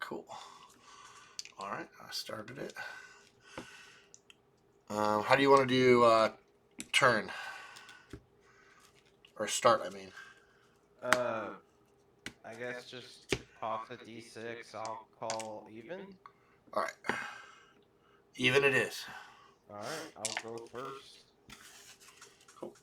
Cool. All right, I started it. How do you want to do turn? Or start, I mean. I guess just off the D6, I'll call even. All right. Even it is. Alright, I'll go first. Cool.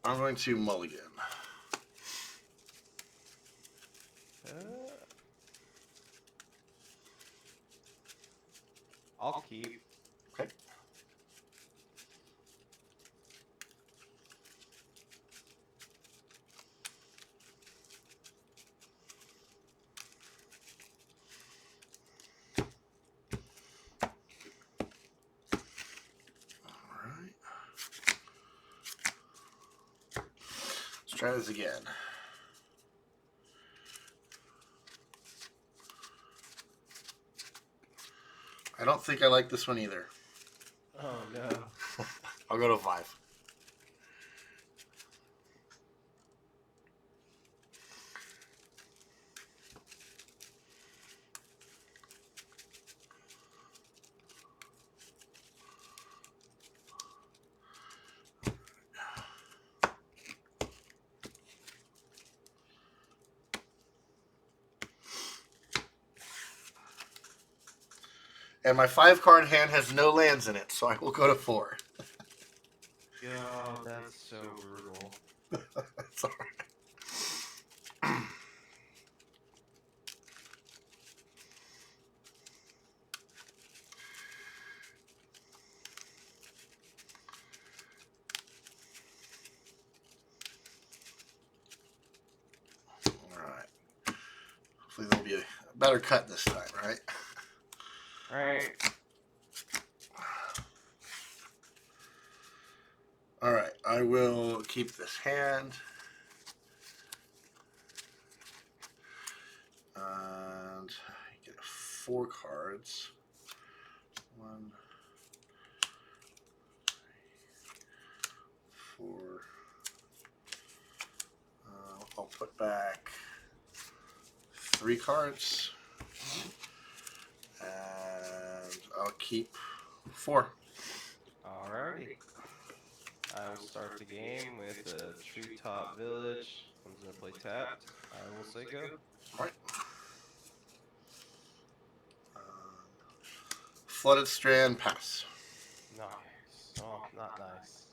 I'm going to mulligan. I'll keep. Okay. Let's try this again. I don't think I like this one either. Oh no. I'll go to 5. And my 5-card hand has no lands in it, so I will go to 4. God, that's so brutal. That's all right. All right. Hopefully there'll be a better cut this time, right? Alright. All right. I will keep this hand. And I get 4 cards. 1, 4. I'll put back 3 cards. And I'll keep 4. Alrighty. I will start the game with a Treetop Village. Comes into play tapped. I will say go. All right. Flooded Strand, pass. Nice. Oh, not nice.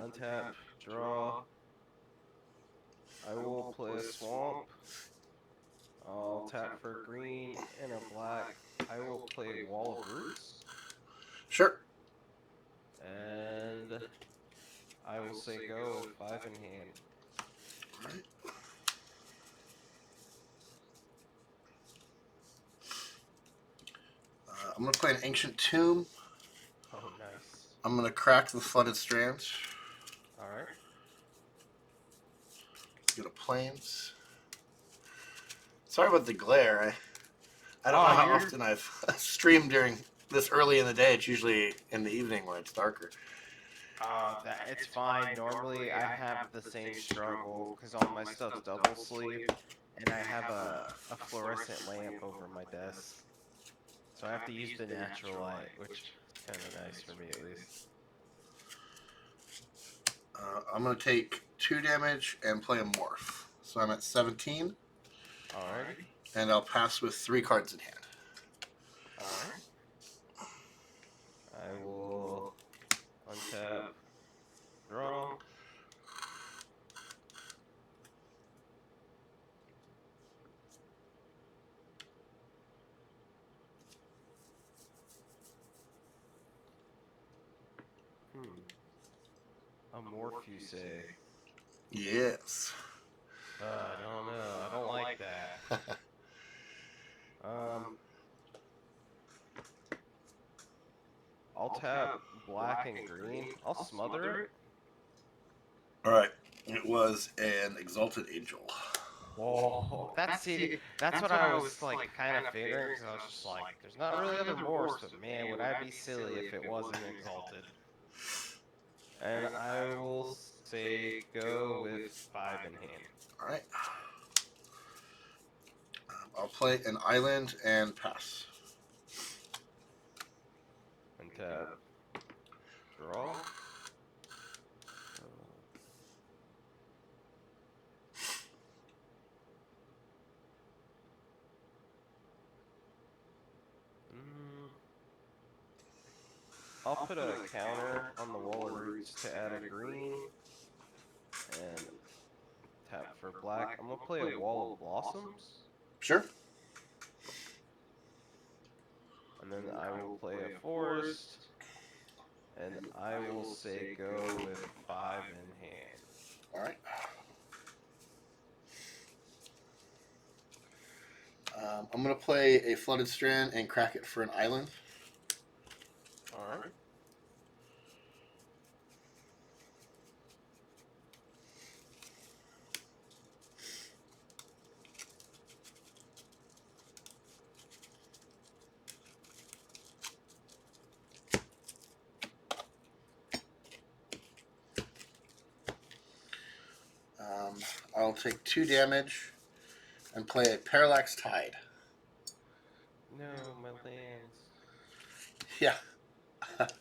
Untap, draw. I will play a swamp. I'll tap for a green and a black. I will play Wall of Roots. Sure. And I will say go with 5 in hand. All right. I'm going to play an Ancient Tomb. Oh, nice. I'm going to crack the Flooded Strands. Alright. Go to Plains. Sorry about the glare. I don't know how often I've streamed during this early in the day. It's usually in the evening when it's darker. It's fine. Normally, I have the same struggle because all my stuff's double sleeve, and I have a fluorescent lamp over my desk. So I have to use the natural light, which is kind of nice for me at least. I'm going to take 2 damage and play a Morph. So I'm at 17. Alrighty. And I'll pass with 3 cards in hand. Alright. I will untap, draw. A morph, you say? Yes. I don't know. I don't like that. I'll tap black and green. I'll smother it. All right. It was an Exalted Angel. Whoa, that's what I was like kind of figuring because I was just like, there's not really other morphs, but man, would I be silly if it wasn't exalted? And I will say go with 5 in hand. All right. I'll play an island and pass. And tap. Draw. I'll put a counter on the wall of roots to add a green and tap for black. I'm gonna play a wall of blossoms. Sure. And then I will play a forest. And I will say go with 5 in hand. All right. I'm going to play a Flooded Strand and crack it for an island. Alright. I'll take 2 damage and play a Parallax Tide. No, my lands. Yeah. Alright.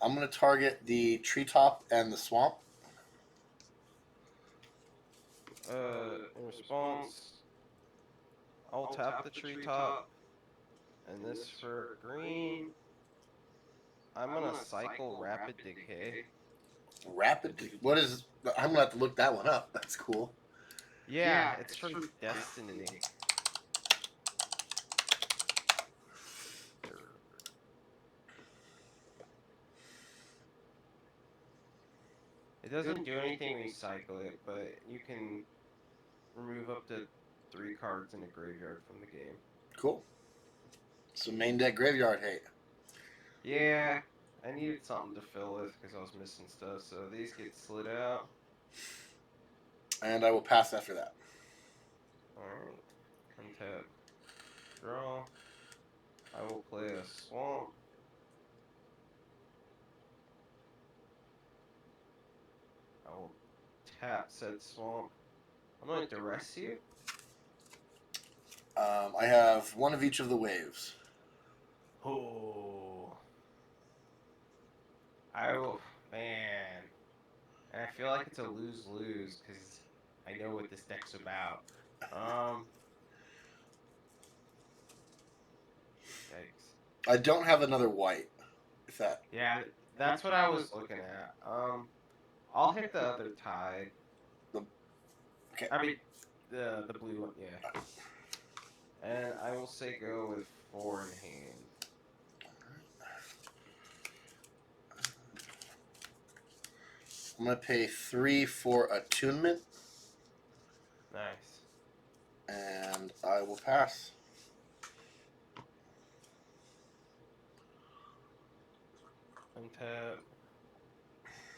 I'm going to target the treetop and the swamp. In response, I'll tap the treetop. And this for green. I'm gonna cycle Rapid Decay. What is... I'm going to have to look that one up. That's cool. Yeah, it's for Destiny. It doesn't do anything when you cycle it, but you can remove up to 3 cards in a graveyard from the game. Cool. So main deck graveyard hate. Yeah, I needed something to fill with because I was missing stuff, so these get slid out. And I will pass after that. Alright, untap. Draw. I will play a swamp. I will tap said swamp. I'm going to duress you. I have 1 of each of the waves. Oh. I will, man. And I feel like it's a lose-lose because I know what this deck's about. Yikes. I don't have another white. If that... Yeah, that's what I was looking at. I'll hit the other tide. Okay. I mean, the blue one, yeah. And I will say go with 4 in hand. I'm going to pay 3 for attunement. Nice. And I will pass. Untap.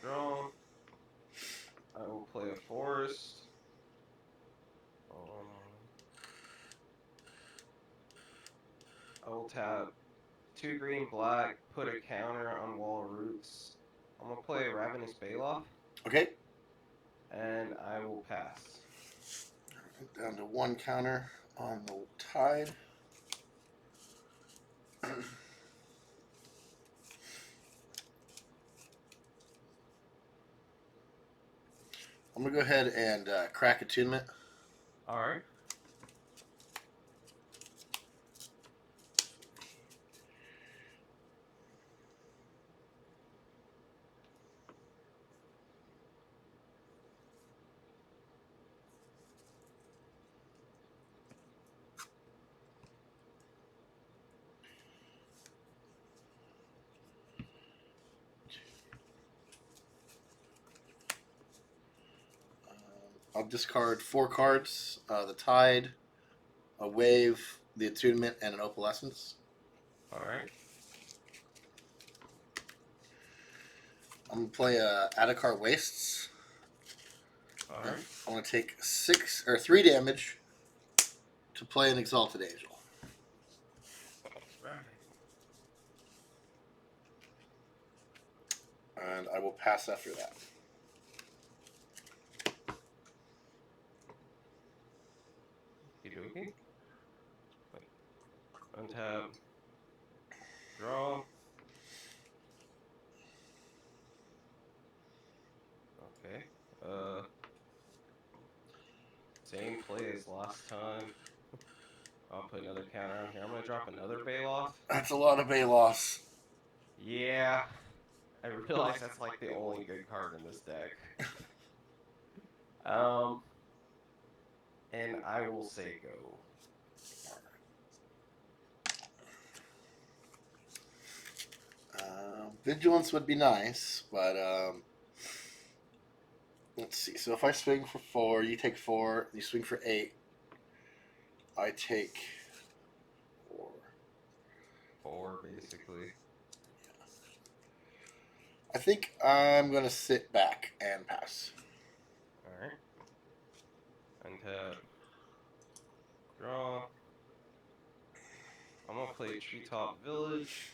Draw. I will play a forest. I will tap 2 green, black, put a counter on wall of roots. I'm going to play Ravenous Baloth. Okay. And I will pass. Down to 1 counter on the tide. I'm going to go ahead and crack attunement. Alright. I'll discard 4 cards. The Tide, a Wave, the Attunement, and an Opalescence. Alright. I'm going to play Adakar Wastes. Alright. I want to take 3 damage to play an Exalted Angel. Right. And I will pass after that. Okey-dokey. Untap. Draw. Okay. Same play as last time. I'll put another counter on here. I'm gonna drop another Bailoff. That's a lot of Bailoffs. Yeah. I realize that's like the only good card in this deck. And I will say go. Vigilance would be nice, but let's see. So if I swing for 4, you take 4, you swing for 8. I take 4. 4, basically. I think I'm going to sit back and pass. Alright. Untap. Draw. I'm gonna play Treetop Village.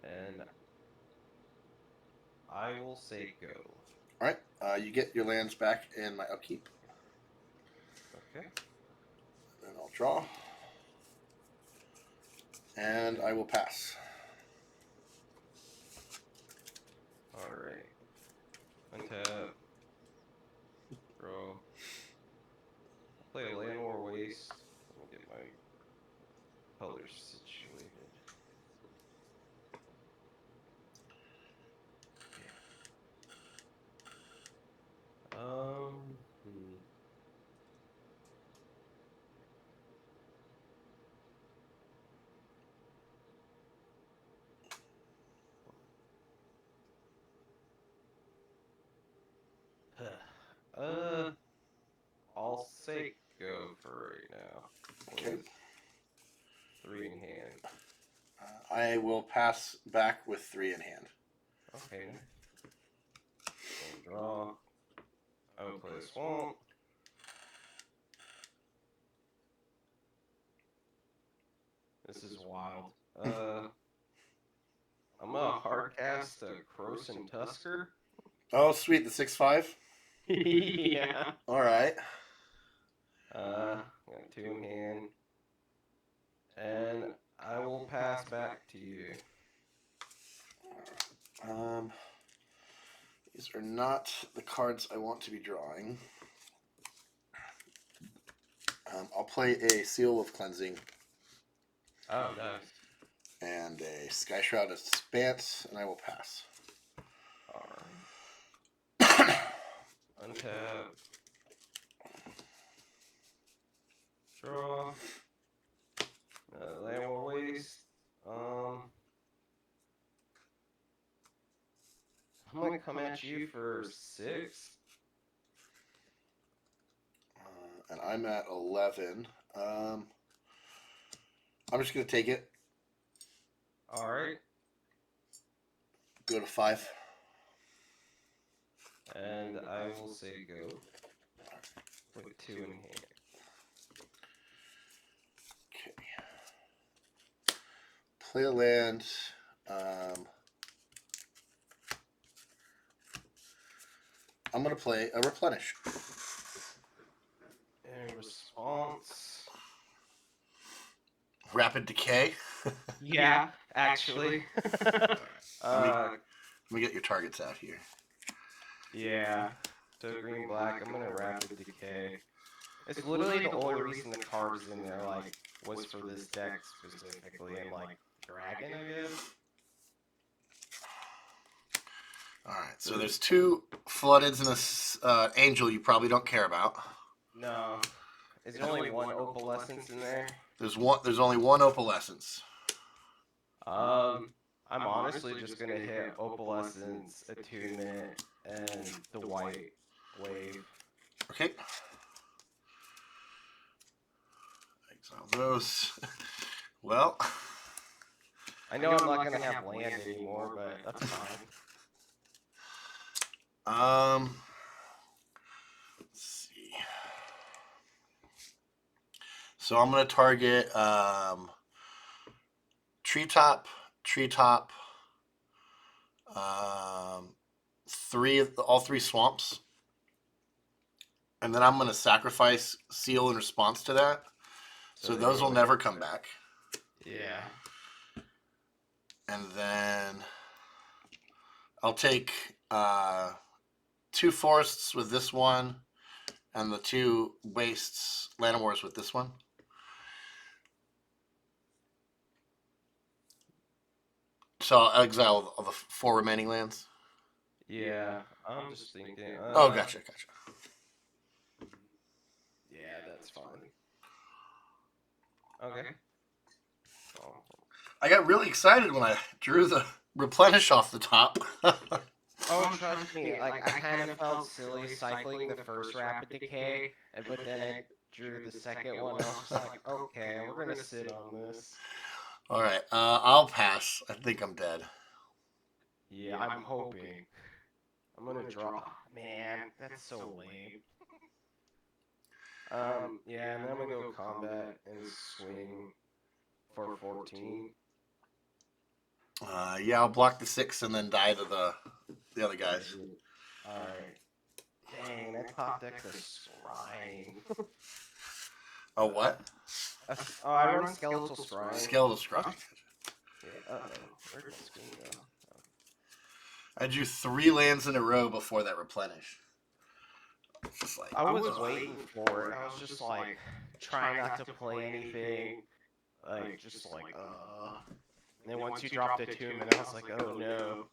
And I will say go. Alright, you get your lands back in my upkeep. Okay. Then I'll draw. And I will pass. Alright. Untap. Draw. Play a Land War Waste. Let me get my colors situated. I'll say go for right now. Okay. With 3 in hand. I will pass back with 3 in hand. Okay. And draw. I will play a Swamp. This is wild. I'm gonna hard cast a Croson Tusker. Oh, sweet, the 6/5? Yeah. Alright. Got 2 in hand. And I will pass back to you. These are not the cards I want to be drawing. I'll play a Seal of Cleansing. Oh, nice. And a Sky Shroud of Expanse, and I will pass. Alright. Untap. Draw. Land War Waste. I'm gonna come at you for 6. And I'm at 11. I'm just going to take it. Alright. Go to 5. And I will say go. With 2 in hand. Okay. Play a land. I'm going to play a Replenish. In response. Rapid Decay. Yeah, actually. Let me get your targets out here. Yeah. So green black, I'm gonna Rapid Decay. It's literally the only reason the cards in there like was for this deck specifically, and like Dragon, I guess. Alright, so there's 2 Floodeds and a Angel you probably don't care about. No. Is there only 1 Opalescence in there? There's only 1 Opalescence. I'm honestly just gonna hit Opalescence, Attunement, and the white wave. Okay. Exile those. Well, I know I'm not gonna have land anymore, but that's fine. Let's see. So I'm gonna target treetop, treetop, um, all three swamps, and then I'm gonna sacrifice seal in response to that. So they those go will away. never come back. Yeah. And then I'll take 2 forests with this one, and the 2 wastes Llanowars with this one. So I'll exile all the 4 remaining lands. Yeah. I'm just thinking. Oh, gotcha. Yeah, that's fine. Okay. Oh. I got really excited when I drew the replenish off the top. Oh, trust me. Like I kind of felt silly cycling the first rapid decay, but then it drew the second one. I was just like, okay, we're gonna sit on this. All right, I'll pass. I think I'm dead. Yeah, I'm hoping. I'm gonna draw. Man, that's so lame. Yeah, and then I'm gonna go combat and swing for 14. Yeah, I'll block the 6 and then die to the other guys. Alright. Dang, that top deck's a scrying. Oh, what? Oh, I run skeletal scrying. Skeletal scrying. Yeah, uh-oh. Where'd my screen go? I drew 3 lands in a row before that replenish. Just like, I was waiting for it. I was just like trying not to play anything. Like just like And then once you dropped a tomb and I was like, oh no.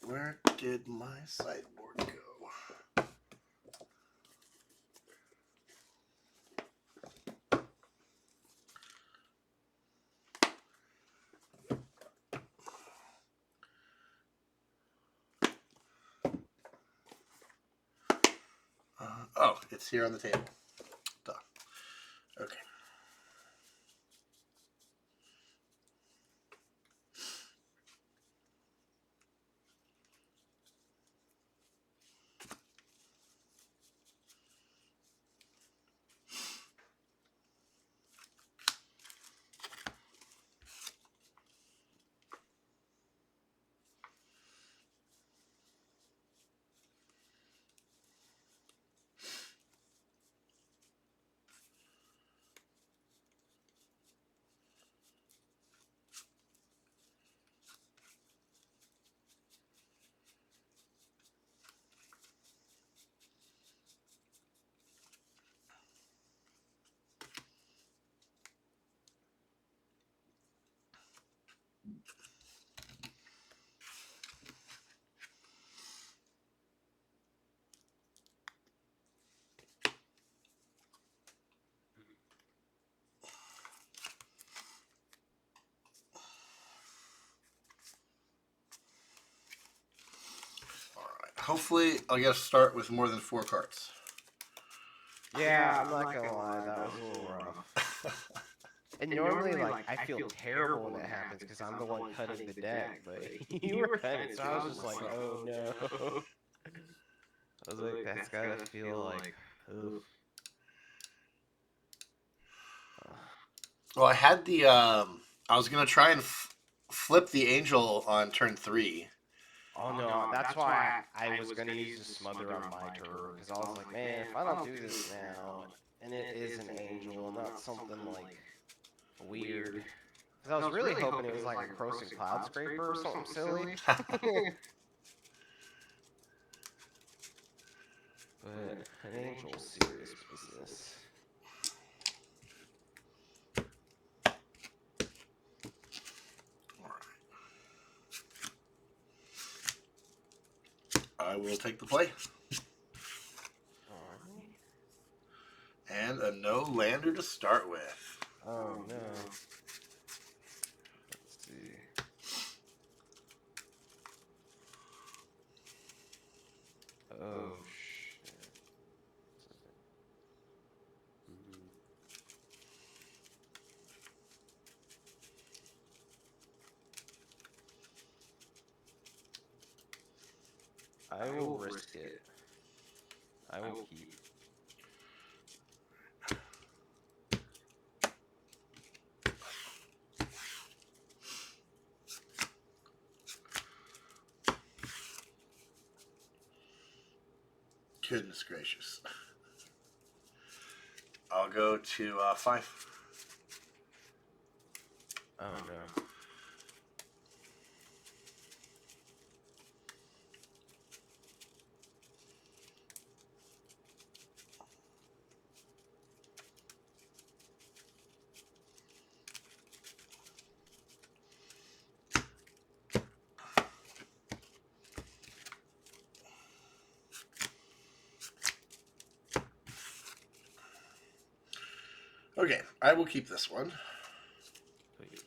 Where did my sideboard go? Oh, it's here on the table. Duh. Okay. Hopefully, I'll get a start with more than 4 cards. Yeah, I'm not gonna lie, that was a little rough. And normally, like, I feel terrible when that happens because I'm the one cutting the deck, but you were cutting, so I was just like, oh no. I was like, that's gotta feel like, oof. Well, I had the I was gonna try and flip the angel on turn 3. Oh no, that's why I was gonna use the smother on my turn because I was like, man, if I don't do this now, and it is an angel, not something like weird. Because I was really hoping it was like a Crossing Cloud Scraper or something silly. But an angel's serious business. I will take the play. And a no lander to start with. Oh no. Let's see. Oh shit. I will risk it. I will keep. Goodness gracious. I'll go to 5. Oh no. Okay, I will keep this one. Please.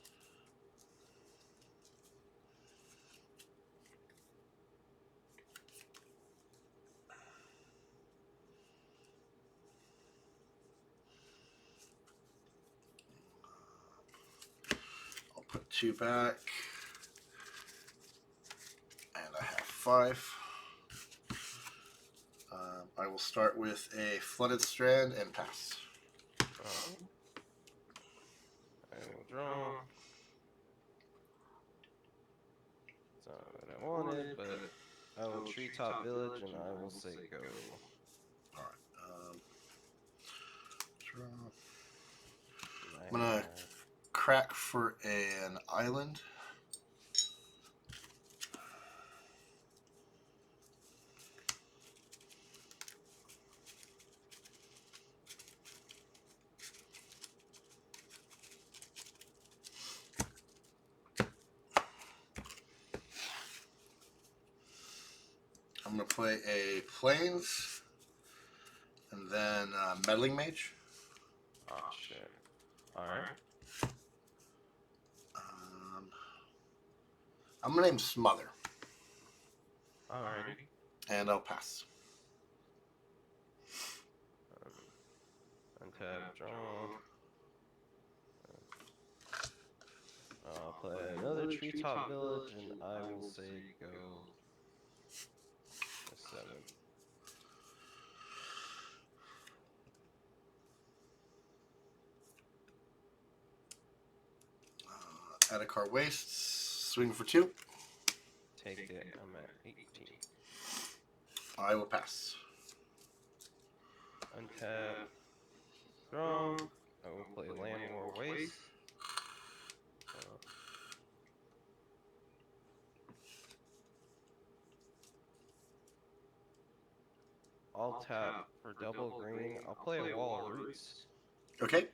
I'll put 2 back. And I have 5. I will start with a flooded strand and pass. Alright. I will draw. It's not what I wanted, but I will treetop village and I will say go. Alright. Draw. I I'm gonna crack for an island. I'm gonna play a plains and then meddling mage. Oh shit. Alright. I'm gonna name Smother. Alrighty. And I'll pass. Untap, draw. I'll play another treetop village and I will say go. A 7. Add a card wastes. Swing for 2. Take it. I'm at 18. I will pass. Untap. Draw. I will play Land War Waste. I'll tap for double green. I'll play a Wall of Roots. Okay.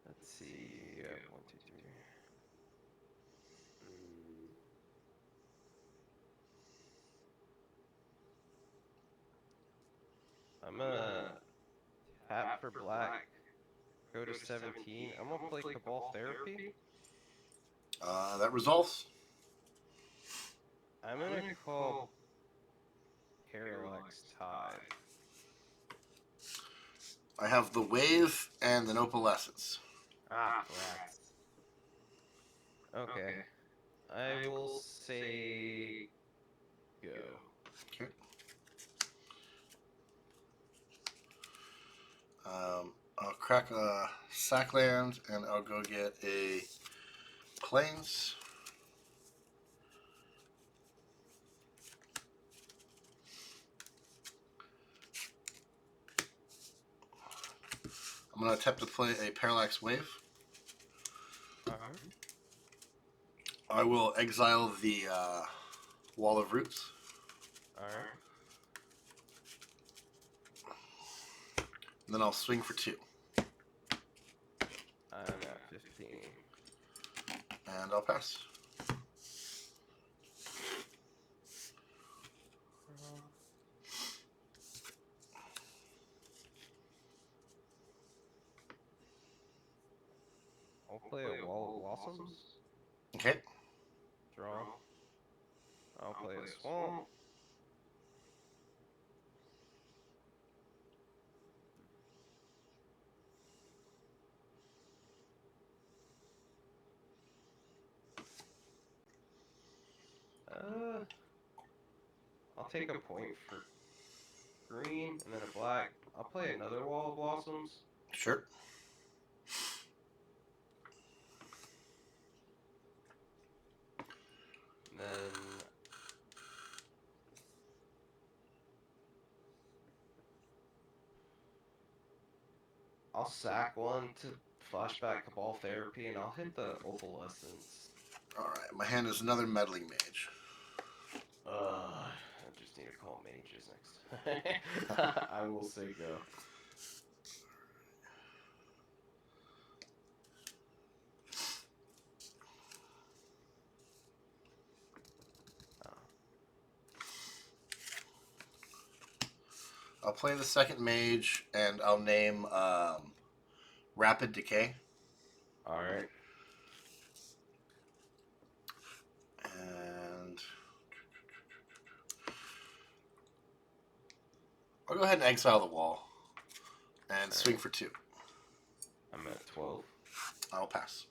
Let's see. Yeah, 1, 2, 3. I'm gonna tap for black. Go to 17. I'm gonna play Cabal Therapy. That resolves. I'm gonna call Parallax Tide. I have the wave and the opalescence. Ah, rats. Okay. I will say go. Okay. I'll crack a sackland and I'll go get a plains. I'm going to attempt to play a parallax wave. I will exile the Wall of Roots. Alright. And then I'll swing for 2. I'm at 15. And I'll pass. I'll play a Wall of Blossoms. Okay. Draw. I'll play a Swamp. I'll take a point for green and then a black. I'll play another Wall of Blossoms. Sure. And then I'll sack one to flashback Cabal Therapy, and I'll hit the Opalescence. All right. My hand is another meddling mage. I just need to call mages next. I will say go. I'll play the second mage, and I'll name Rapid Decay. All right. And I'll go ahead and exile the wall and swing for 2. I'm at 12. I'll pass.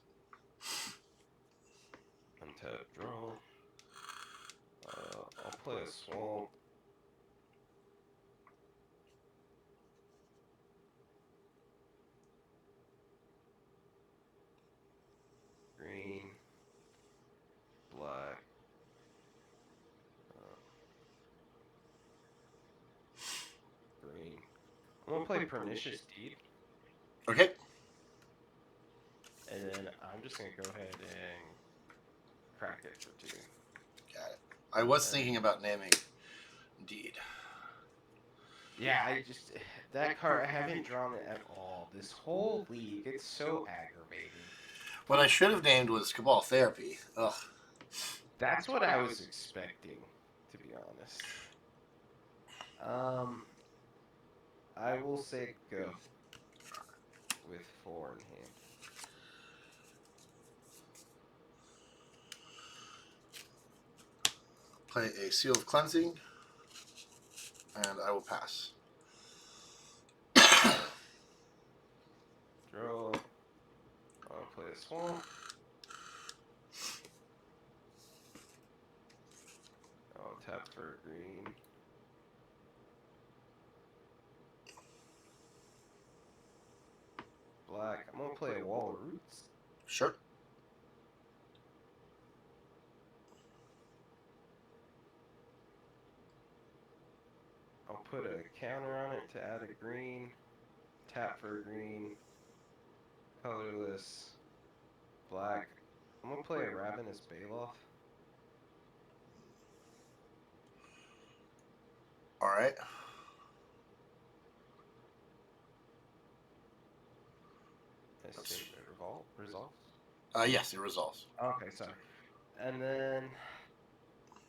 Untap, draw. I'll play a swamp. Green. Black. Green. I'm gonna play Pernicious Deed. Okay. And then I'm just gonna go ahead and crack it for 2. Got it. I was thinking about naming Deed. Yeah, that card, I haven't drawn it at all. This whole league, it's so aggravating. What I should have named was Cabal Therapy. Ugh. That's what I was expecting, to be honest. I will say go with 4 in hand. Play a Seal of Cleansing, and I will pass. Draw. I'll play a swamp. I'll tap for green. Black. I'm gonna play a Wall of Roots. Sure. I'll put a counter on it to add a green. Tap for a green. Colorless. Black. I'm gonna play a Ravenous Baloth. All right. I assume it resolves? Yes, it resolves. Okay, sorry. And then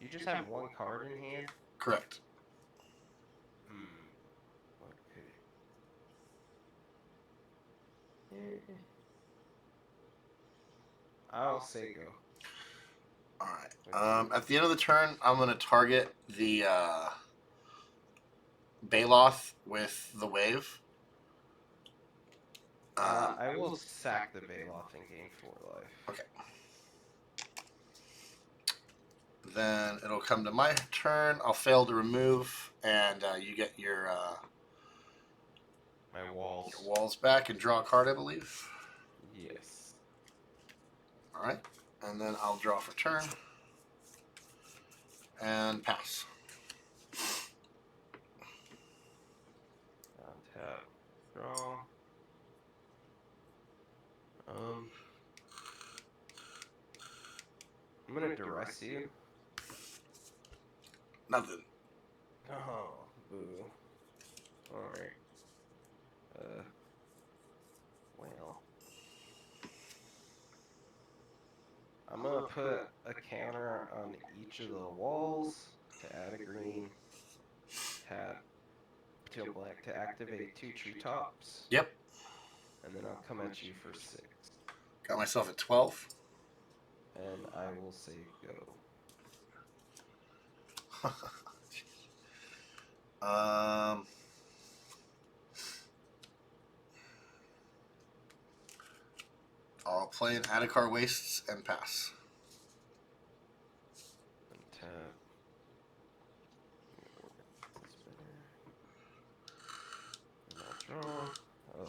you just have 1 card in hand? Correct. Okay. I'll say go. All right. At the end of the turn, I'm going to target the Baloth with the wave. I will sack the Baloth and gain 4 life. Okay. Then it'll come to my turn. I'll fail to remove, and you get your My walls. your walls back and draw a card, I believe. Yes. All right. And then I'll draw for turn and pass. Untap. Draw. I'm gonna duress you. Nothing. Oh, boo. Alright. Well. I'm gonna put a counter on each of the walls to add a green. Tap. Teal black to activate 2 treetops. Yep. And then I'll come at you for 6. Got myself at 12. And I will say go. I'll play an Adhikar Wastes and pass. And tap. Draw. Oh,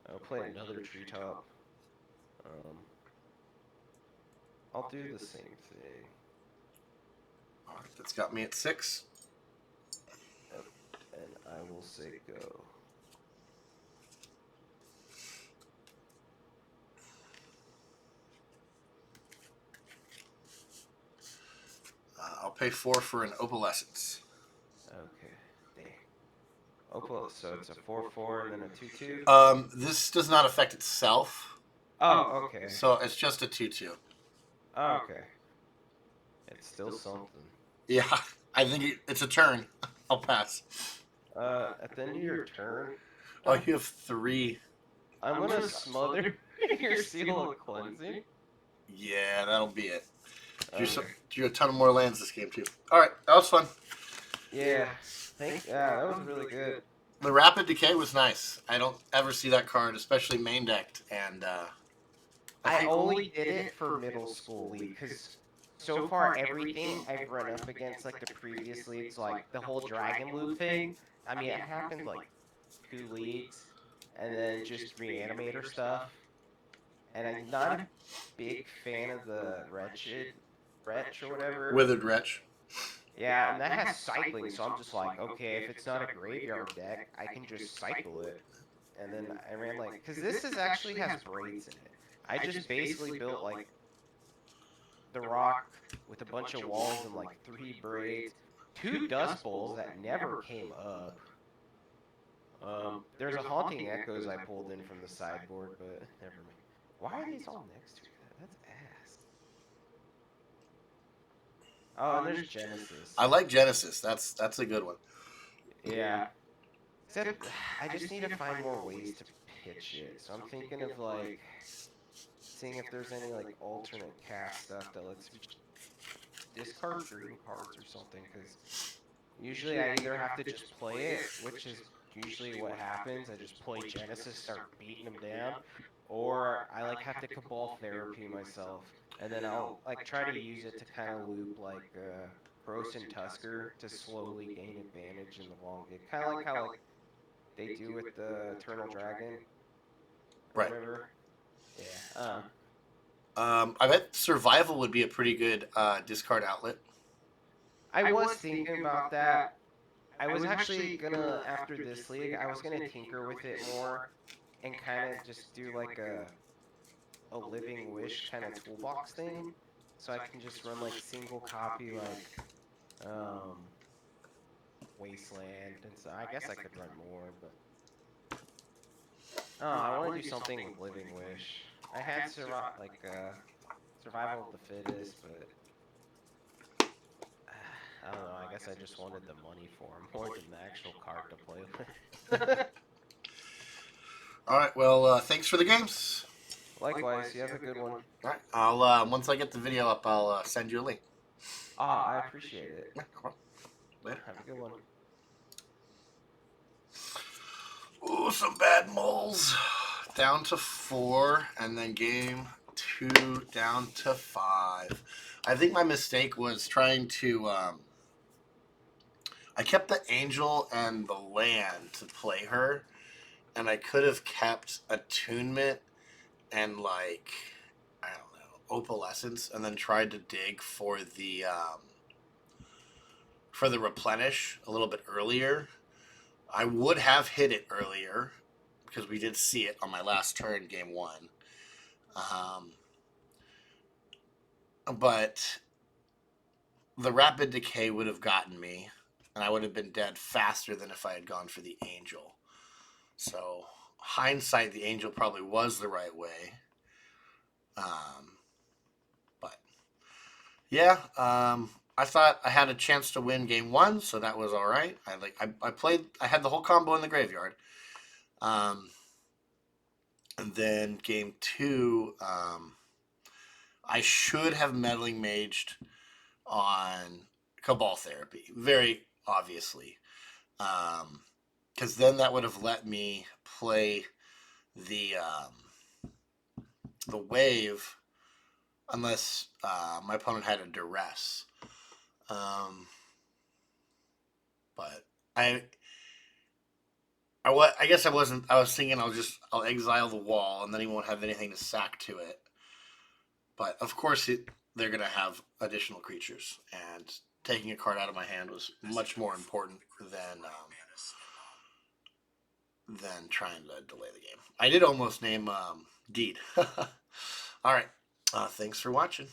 I'll play another treetop. I'll do the same thing. All right, that's got me at 6. Yep. And I will say go. I'll pay 4 for an opalescence. Okay. Dang. Opal. So it's a 4/4 and then a 2/2. This does not affect itself. Oh, okay. So it's just a 2/2. Oh, okay. It's still something. Yeah, I think it's a turn. I'll pass. At the end of your turn. Oh, you have 3. I'm gonna smother your seal of cleansing. Yeah, that'll be it. Okay. Drew a ton of more lands this game too. All right, that was fun. Yeah. Yeah, that was really good. The Rapid Decay was nice. I don't ever see that card, especially main decked. And I only did it for middle school league because so far everything I've run up against like the previous leagues, like the whole Dragon Loop thing. I mean, it happened like 2 leagues, and then just Reanimator stuff. And I'm not a big fan of the Wretched Wretch or whatever. Withered Wretch. Yeah, and that has cycling, so I'm just like, okay, if it's not a graveyard deck, I can just cycle it. And then I ran like, because this actually has braids in it. I just basically built like the rock with a bunch of walls and like 3 braids, 2 dust bowls that never came up. There's a haunting echoes I pulled in from the sideboard, but never mind. Why are these all next to each other? That's ass. Oh, and there's Genesis. I like Genesis. That's a good one. Yeah. Except, I just need to find more ways to pitch it. So I'm thinking of like seeing if there's any like alternate cast stuff that lets me discard green cards or something. Because usually I either have to just play it, which is usually what happens. I just play Genesis, start beating them down, or I like have to Cabal Therapy myself, and then I'll like try to use it to kind of loop like Gross and Tusker to slowly gain advantage in the long game. Kind of like how like they do with the Eternal Dragon or Right. whatever. Yeah. I bet Survival would be a pretty good discard outlet. I was thinking about that. I was actually gonna, after this league, I was gonna tinker with it more and kind of just do like a Living Wish kind of toolbox thing, so I can just run like single copy like Wasteland, and so I guess I could run more, but I want to do something with Living Wish. I had Survival of the Fittest, but I don't know. I guess I just wanted the money for him more than the actual card to play with. All right. Well, thanks for the games. Likewise, you have a good one. All right. I'll once I get the video up, I'll send you a link. I appreciate it. Yeah, come on. Later. Have a good one. Ooh, some bad moles. Down to 4, and then game 2 down to 5. I think my mistake was trying to. I kept the angel and the land to play her, and I could have kept attunement and like I don't know opalescence, and then tried to dig for the replenish a little bit earlier. I would have hit it earlier because we did see it on my last turn, game 1. But the rapid decay would have gotten me, and I would have been dead faster than if I had gone for the angel. So, hindsight, the angel probably was the right way. But yeah, I thought I had a chance to win game 1, so that was all right. I had the whole combo in the graveyard. And then game 2, I should have meddling maged on Cabal Therapy, very obviously, because then that would have let me play the wave, unless my opponent had a duress. But I guess I wasn't. I was thinking I'll exile the wall, and then he won't have anything to sack to it. But of course, they're gonna have additional creatures, and taking a card out of my hand was much more important than trying to delay the game. I did almost name Deed. All right. Thanks for watching.